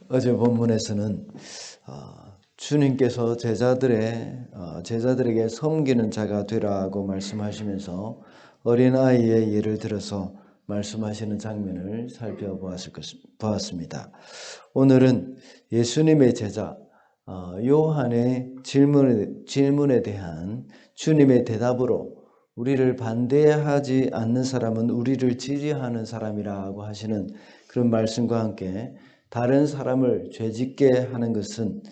어제 본문에서는 주님께서 제자들에게 섬기는 자가 되라고 말씀하시면서 어린아이의 예를 들어서 말씀하시는 장면을 살펴보았습니다. 오늘은 예수님의 제자 요한의 질문에 대한 주님의 대답으로 우리를 반대하지 않는 사람은 우리를 지지하는 사람이라고 하시는 그런 말씀과 함께 다른 사람을 죄짓게 하는 것은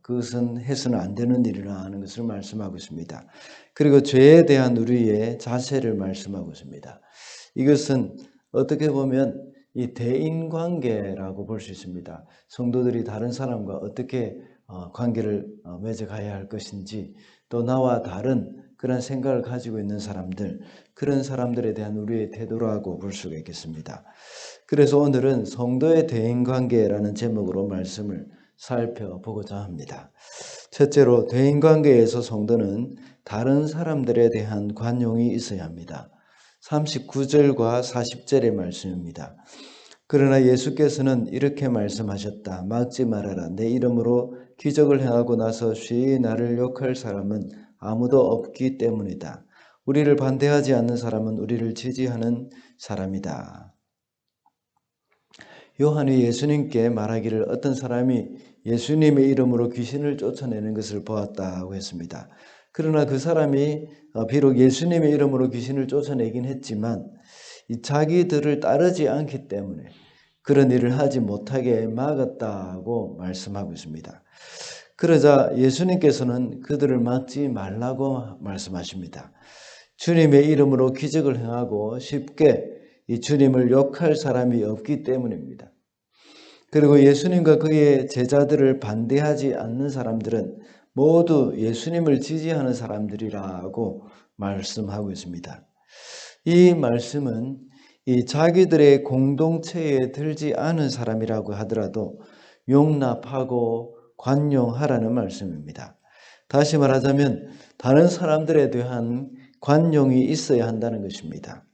그것은 해서는 안 되는 일이라 하는 것을 말씀하고 있습니다. 그리고 죄에 대한 우리의 자세를 말씀하고 있습니다. 이것은 어떻게 보면 이 대인관계라고 볼 수 있습니다. 성도들이 다른 사람과 어떻게 관계를 맺어가야 할 것인지, 또 나와 다른 그런 생각을 가지고 있는 사람들, 그런 사람들에 대한 우리의 태도라고 볼 수가 있겠습니다. 그래서 오늘은 성도의 대인관계라는 제목으로 말씀을 살펴보고자 합니다. 첫째로, 대인관계에서 성도는 다른 사람들에 대한 관용이 있어야 합니다. 39절과 40절의 말씀입니다. 그러나 예수께서는 이렇게 말씀하셨다. 막지 말아라. 내 이름으로 기적을 행하고 나서 쉬이 나를 욕할 사람은 아무도 없기 때문이다. 우리를 반대하지 않는 사람은 우리를 지지하는 사람이다. 요한이 예수님께 말하기를 어떤 사람이 예수님의 이름으로 귀신을 쫓아내는 것을 보았다고 했습니다. 그러나 그 사람이 비록 예수님의 이름으로 귀신을 쫓아내긴 했지만 자기들을 따르지 않기 때문에 그런 일을 하지 못하게 막았다고 말씀하고 있습니다. 그러자 예수님께서는 그들을 막지 말라고 말씀하십니다. 주님의 이름으로 기적을 행하고 쉽게 이 주님을 욕할 사람이 없기 때문입니다. 그리고 예수님과 그의 제자들을 반대하지 않는 사람들은 모두 예수님을 지지하는 사람들이라고 말씀하고 있습니다. 이 말씀은 이 자기들의 공동체에 들지 않은 사람이라고 하더라도 용납하고 관용하라는 말씀입니다. 다시 말하자면 다른 사람들에 대한 관용이 있어야 한다는 것입니다.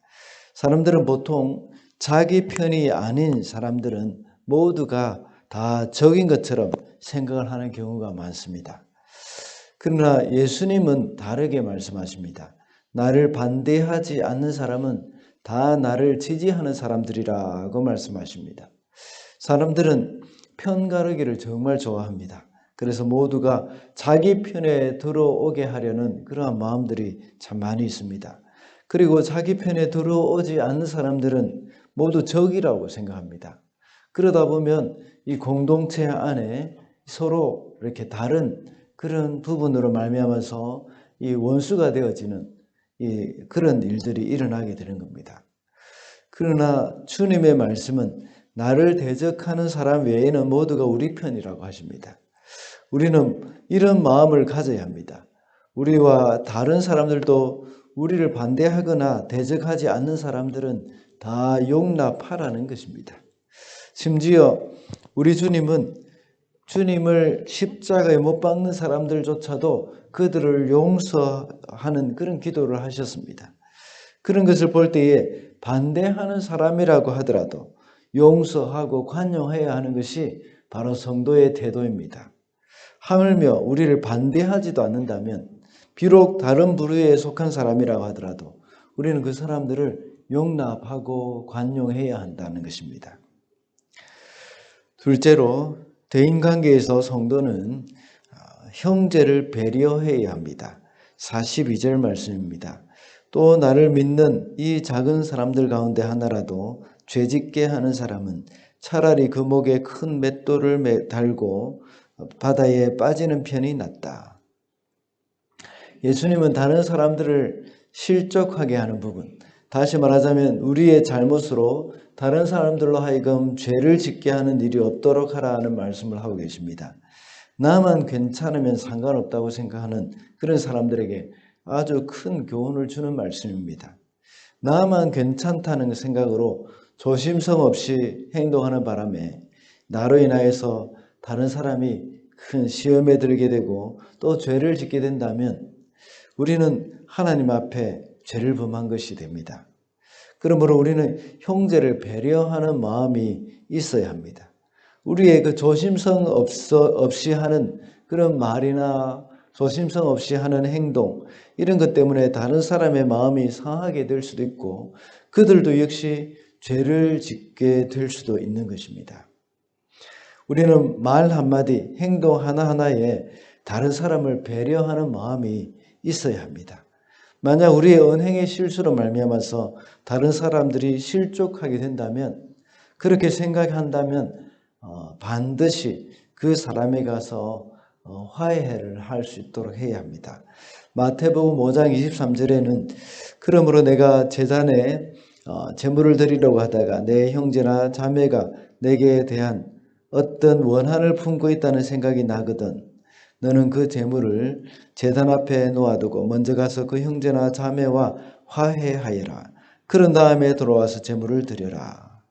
사람들은 보통 자기 편이 아닌 사람들은 모두가 다 적인 것처럼 생각을 하는 경우가 많습니다. 그러나 예수님은 다르게 말씀하십니다. 나를 반대하지 않는 사람은 다 나를 지지하는 사람들이라고 말씀하십니다. 사람들은 편 가르기를 정말 좋아합니다. 그래서 모두가 자기 편에 들어오게 하려는 그러한 마음들이 참 많이 있습니다. 그리고 자기 편에 들어오지 않는 사람들은 모두 적이라고 생각합니다. 그러다 보면 이 공동체 안에 서로 이렇게 다른 그런 부분으로 말미암아서 이 원수가 되어지는 그런 일들이 일어나게 되는 겁니다. 그러나 주님의 말씀은 나를 대적하는 사람 외에는 모두가 우리 편이라고 하십니다. 우리는 이런 마음을 가져야 합니다. 우리와 다른 사람들도 우리를 반대하거나 대적하지 않는 사람들은 다 용납하라는 것입니다. 심지어 우리 주님은 주님을 십자가에 못 박는 사람들조차도 그들을 용서하는 그런 기도를 하셨습니다. 그런 것을 볼 때에 반대하는 사람이라고 하더라도 용서하고 관용해야 하는 것이 바로 성도의 태도입니다. 하물며 우리를 반대하지도 않는다면 비록 다른 부류에 속한 사람이라고 하더라도 우리는 그 사람들을 용납하고 관용해야 한다는 것입니다. 둘째로, 대인관계에서 성도는 형제를 배려해야 합니다. 42절 말씀입니다. 또 나를 믿는 이 작은 사람들 가운데 하나라도 죄짓게 하는 사람은 차라리 그 목에 큰 맷돌을 달고 바다에 빠지는 편이 낫다. 예수님은 다른 사람들을 실족하게 하는 부분, 다시 말하자면 우리의 잘못으로 다른 사람들로 하여금 죄를 짓게 하는 일이 없도록 하라는 말씀을 하고 계십니다. 나만 괜찮으면 상관없다고 생각하는 그런 사람들에게 아주 큰 교훈을 주는 말씀입니다. 나만 괜찮다는 생각으로 조심성 없이 행동하는 바람에 나로 인하여서 다른 사람이 큰 시험에 들게 되고 또 죄를 짓게 된다면 우리는 하나님 앞에 죄를 범한 것이 됩니다. 그러므로 우리는 형제를 배려하는 마음이 있어야 합니다. 우리의 그 조심성 없이 하는 그런 말이나 조심성 없이 하는 행동, 이런 것 때문에 다른 사람의 마음이 상하게 될 수도 있고 그들도 역시 죄를 짓게 될 수도 있는 것입니다. 우리는 말 한마디, 행동 하나하나에 다른 사람을 배려하는 마음이 있어야 합니다. 만약 우리의 언행의 실수로 말미암아서 다른 사람들이 실족하게 된다면, 그렇게 생각한다면 반드시 그 사람에 가서 화해를 할 수 있도록 해야 합니다. 마태복음 5장 23절에는 그러므로 내가 제단에 제물을 드리려고 하다가 내 형제나 자매가 내게 대한 어떤 원한을 품고 있다는 생각이 나거든 너는 그 제물을 제단 앞에 놓아두고 먼저 가서 그 형제나 자매와 화해하여라. 그런 다음에 돌아와서 제물을 드려라.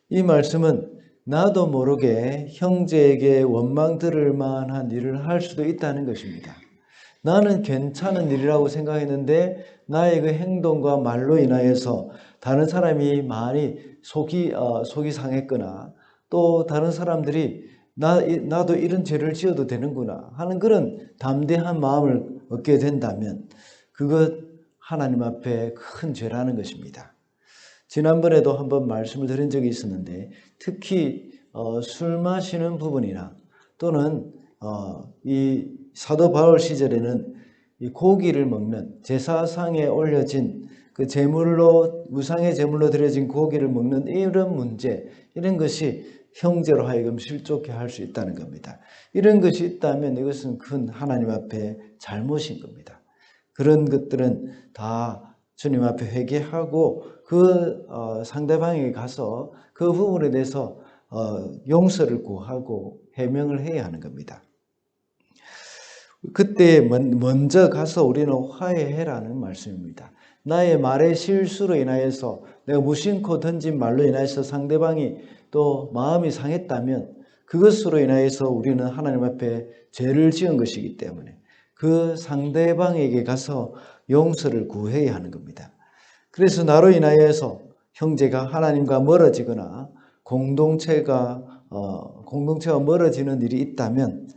이 말씀은 나도 모르게 형제에게 원망 들을 만한 일을 할 수도 있다는 것입니다. 나는 괜찮은 일이라고 생각했는데 나의 그 행동과 말로 인하여서 다른 사람이 많이 속이 상했거나 또 다른 사람들이 나도 이런 죄를 지어도 되는구나 하는 그런 담대한 마음을 얻게 된다면 그것 하나님 앞에 큰 죄라는 것입니다. 지난번에도 한번 말씀을 드린 적이 있었는데 특히 술 마시는 부분이나 또는 이 사도 바울 시절에는 이 고기를 먹는 제사상에 올려진 그 제물로 우상의 제물로 드려진 고기를 먹는 이런 문제, 이런 것이 형제로 하여금 실족해 할 수 있다는 겁니다. 이런 것이 있다면 이것은 큰 하나님 앞에 잘못인 겁니다. 그런 것들은 다 주님 앞에 회개하고 그 상대방에게 가서 그 부분에 대해서 용서를 구하고 해명을 해야 하는 겁니다. 그때 먼저 가서 우리는 화해해라는 말씀입니다. 나의 말의 실수로 인하여서 내가 무심코 던진 말로 인하여서 상대방이 또 마음이 상했다면 그것으로 인하여서 우리는 하나님 앞에 죄를 지은 것이기 때문에 그 상대방에게 가서 용서를 구해야 하는 겁니다. 그래서 나로 인하여서 형제가 하나님과 멀어지거나 공동체가 멀어지는 일이 있다면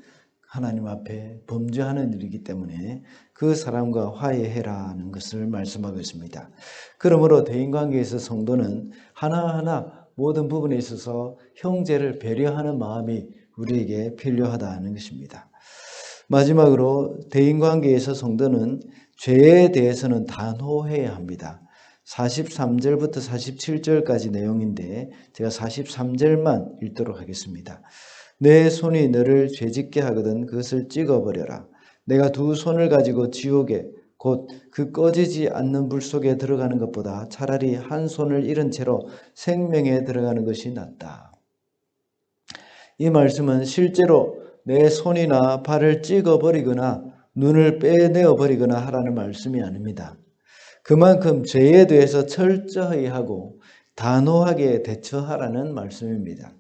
하나님 앞에 범죄하는 일이기 때문에 그 사람과 화해해라는 것을 말씀하고 있습니다. 그러므로 대인관계에서 성도는 하나하나 모든 부분에 있어서 형제를 배려하는 마음이 우리에게 필요하다는 것입니다. 마지막으로 대인관계에서 성도는 죄에 대해서는 단호해야 합니다. 43절부터 47절까지 내용인데 제가 43절만 읽도록 하겠습니다. 내 손이 너를 죄짓게 하거든 그것을 찍어버려라. 내가 두 손을 가지고 지옥에 곧 그 꺼지지 않는 불 속에 들어가는 것보다 차라리 한 손을 잃은 채로 생명에 들어가는 것이 낫다. 이 말씀은 실제로 내 손이나 발을 찍어버리거나 눈을 빼내어버리거나 하라는 말씀이 아닙니다. 그만큼 죄에 대해서 철저히 하고 단호하게 대처하라는 말씀입니다.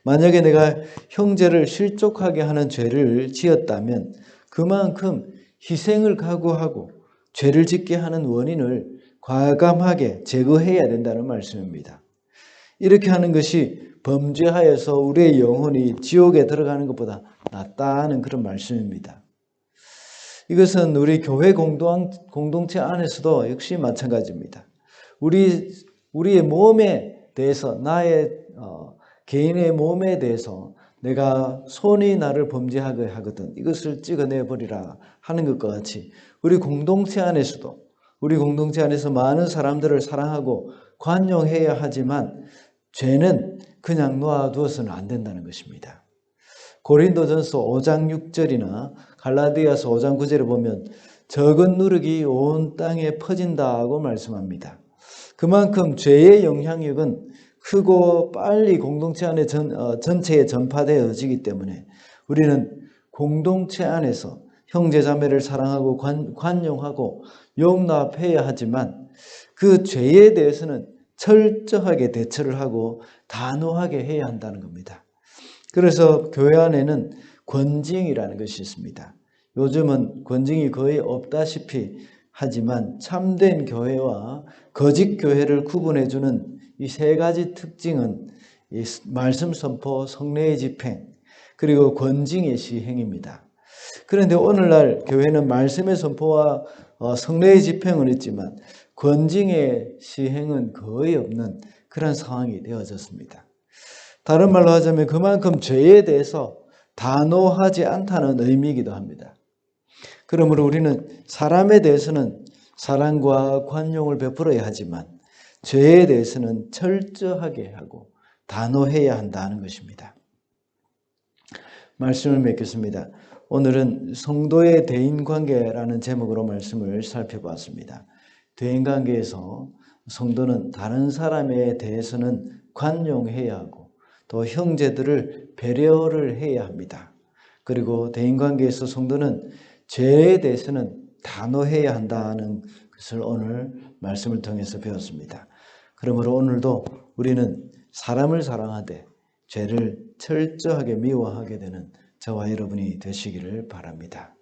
만약에 내가 형제를 실족하게 하는 죄를 지었다면 그만큼 희생을 각오하고 죄를 짓게 하는 원인을 과감하게 제거해야 된다는 말씀입니다. 이렇게 하는 것이 범죄하여서 우리의 영혼이 지옥에 들어가는 것보다 낫다는 그런 말씀입니다. 이것은 우리 교회 공동체 안에서도 역시 마찬가지입니다. 우리의 몸에 대해서 나의 개인의 몸에 대해서 내가 손이 나를 범죄하게 하거든 이것을 찍어내버리라 하는 것과 같이 우리 공동체 안에서 많은 사람들을 사랑하고 관용해야 하지만 죄는 그냥 놓아두어서는 안 된다는 것입니다. 고린도전서 5장 6절이나 갈라디아서 5장 9절에 보면 적은 누룩이 온 땅에 퍼진다고 말씀합니다. 그만큼 죄의 영향력은 크고 빨리 공동체 안에 전체에 전파되어지기 때문에 우리는 공동체 안에서 형제자매를 사랑하고 관용하고 용납해야 하지만 그 죄에 대해서는 철저하게 대처를 하고 단호하게 해야 한다는 겁니다. 그래서 교회 안에는 권징이라는 것이 있습니다. 요즘은 권징이 거의 없다시피 하지만 참된 교회와 거짓 교회를 구분해주는 이 세 가지 특징은 이 말씀 선포, 성례의 집행, 그리고 권징의 시행입니다. 그런데 오늘날 교회는 말씀의 선포와 성례의 집행은 있지만 권징의 시행은 거의 없는 그런 상황이 되어졌습니다. 다른 말로 하자면 그만큼 죄에 대해서 단호하지 않다는 의미이기도 합니다. 그러므로 우리는 사람에 대해서는 사랑과 관용을 베풀어야 하지만 죄에 대해서는 철저하게 하고 단호해야 한다는 것입니다. 말씀을 맺겠습니다. 오늘은 성도의 대인관계라는 제목으로 말씀을 살펴봤습니다. 대인관계에서 성도는 다른 사람에 대해서는 관용해야 하고 또 형제들을 배려를 해야 합니다. 그리고 대인관계에서 성도는 죄에 대해서는 단호해야 한다는 것을 오늘 말씀을 통해서 배웠습니다. 그러므로 오늘도 우리는 사람을 사랑하되 죄를 철저하게 미워하게 되는 저와 여러분이 되시기를 바랍니다.